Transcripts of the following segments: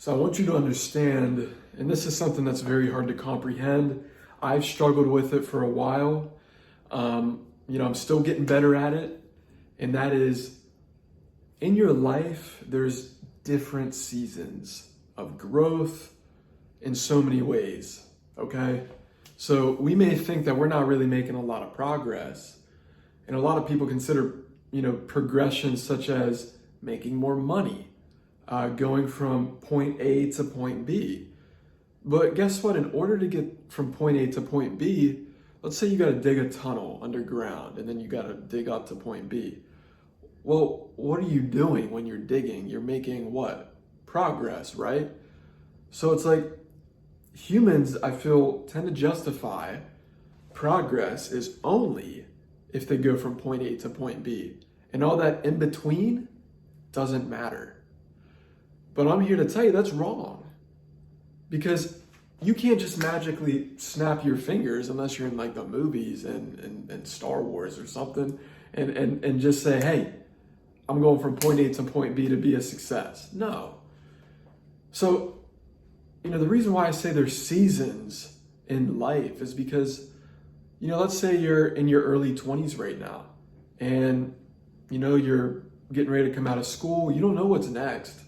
So I want you to understand, and this is something that's very hard to comprehend. I've struggled with it for a while. I'm still getting better at it. And that is, in your life, there's different seasons of growth in so many ways, okay? So we may think that we're not really making a lot of progress. And a lot of people consider, progression such as making more money, going from point A to point B. But guess what? In order to get from point A to point B, let's say you got to dig a tunnel underground and then you got to dig up to point B. Well, what are you doing when you're digging? You're making what? Progress, right? So it's like humans, I feel, tend to justify progress is only if they go from point A to point B. And all that in between doesn't matter. But I'm here to tell you that's wrong. Because you can't just magically snap your fingers unless you're in like the movies and Star Wars or something and just say, hey, I'm going from point A to point B to be a success. No. So, the reason why I say there's seasons in life is because, let's say you're in your early 20s right now and, you're getting ready to come out of school. You don't know what's next.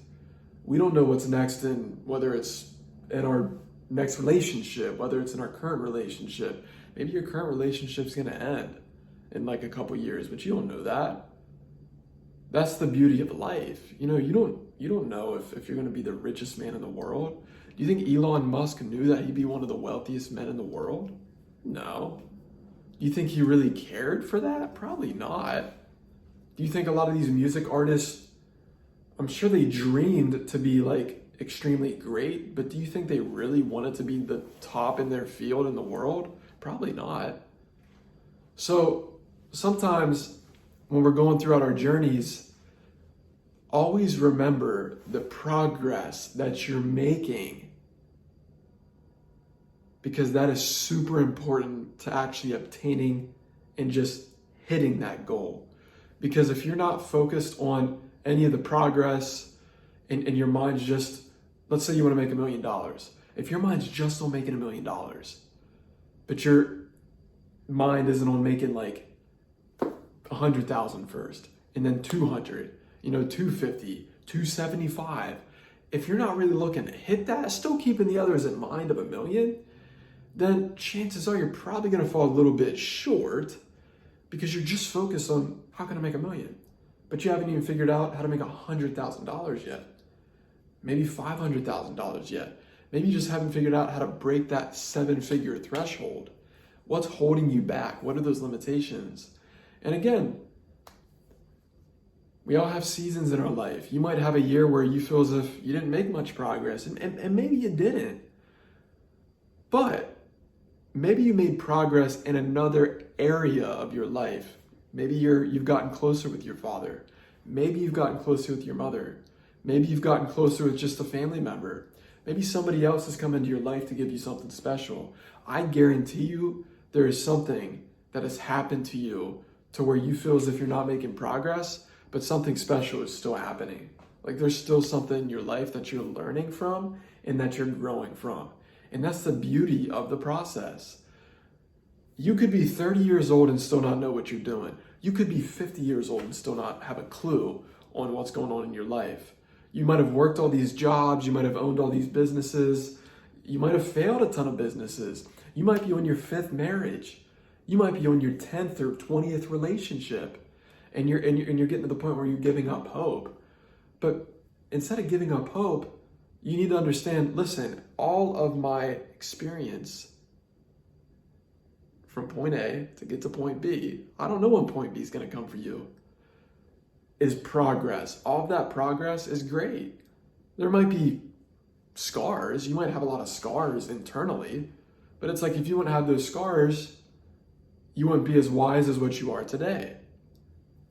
We don't know what's next in whether it's in our next relationship, whether it's in our current relationship. Maybe your current relationship's going to end in like a couple years, but you don't know that. That's the beauty of life. You don't know if you're going to be the richest man in the world. Do you think Elon Musk knew that he'd be one of the wealthiest men in the world? No. Do you think he really cared for that? Probably not. Do you think a lot of these music artists, I'm sure they dreamed to be like extremely great, but do you think they really wanted to be the top in their field in the world? Probably not. So sometimes when we're going throughout our journeys, always remember the progress that you're making, because that is super important to actually obtaining and just hitting that goal. Because if you're not focused on any of the progress and your mind's just, let's say you want to make $1 million. If your mind's just on making $1 million, but your mind isn't on making like 100,000 first, and then 200, 250, 275. If you're not really looking to hit that, still keeping the others in mind of $1 million, then chances are you're probably going to fall a little bit short because you're just focused on how can I make $1 million, but you haven't even figured out how to make $100,000 yet. Maybe $500,000 yet. Maybe you just haven't figured out how to break that 7-figure threshold. What's holding you back? What are those limitations? And again, we all have seasons in our life. You might have a year where you feel as if you didn't make much progress, and maybe you didn't. But maybe you made progress in another area of your life. Maybe you've gotten closer with your father. Maybe you've gotten closer with your mother. Maybe you've gotten closer with just a family member. Maybe somebody else has come into your life to give you something special. I guarantee you there is something that has happened to you to where you feel as if you're not making progress, but something special is still happening. Like there's still something in your life that you're learning from and that you're growing from. And that's the beauty of the process. You could be 30 years old and still not know what you're doing. You could be 50 years old and still not have a clue on what's going on in your life. You might have worked all these jobs. You might have owned all these businesses. You might have failed a ton of businesses. You might be on your 5th marriage. You might be on your 10th or 20th relationship. And you're getting to the point where you're giving up hope. But instead of giving up hope, you need to understand, listen, all of my experience from point A to get to point B, I don't know when point B is going to come for you, is progress. All of that progress is great. There might be scars. You might have a lot of scars internally, but it's like if you wouldn't have those scars, you wouldn't be as wise as what you are today.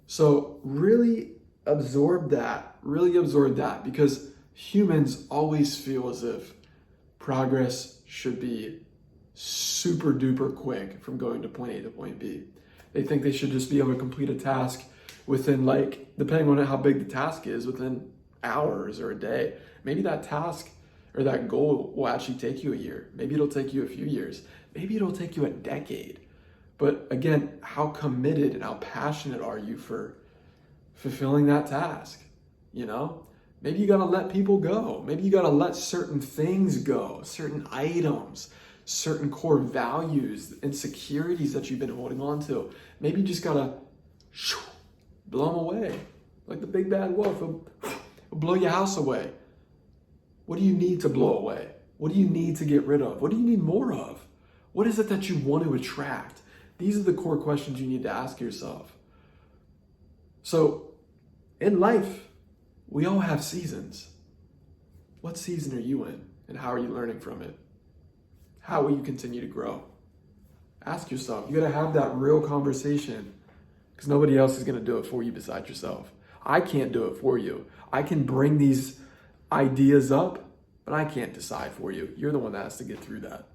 So really absorb that, because humans always feel as if progress should be super duper quick from going to point A to point B. They think they should just be able to complete a task within, like, depending on how big the task is, within hours or a day. Maybe that task or that goal will actually take you a year. Maybe it'll take you a few years. Maybe it'll take you a decade. But again, how committed and how passionate are you for fulfilling that task? You know, maybe you got to let people go. Maybe you got to let certain things go, certain items, certain core values, insecurities that you've been holding on to. Maybe you just got to blow them away. Like the big bad wolf, it'll blow your house away. What do you need to blow away? What do you need to get rid of? What do you need more of? What is it that you want to attract? These are the core questions you need to ask yourself. So, in life, we all have seasons. What season are you in? And how are you learning from it? How will you continue to grow? Ask yourself. You got to have that real conversation because nobody else is going to do it for you besides yourself. I can't do it for you. I can bring these ideas up, but I can't decide for you. You're the one that has to get through that.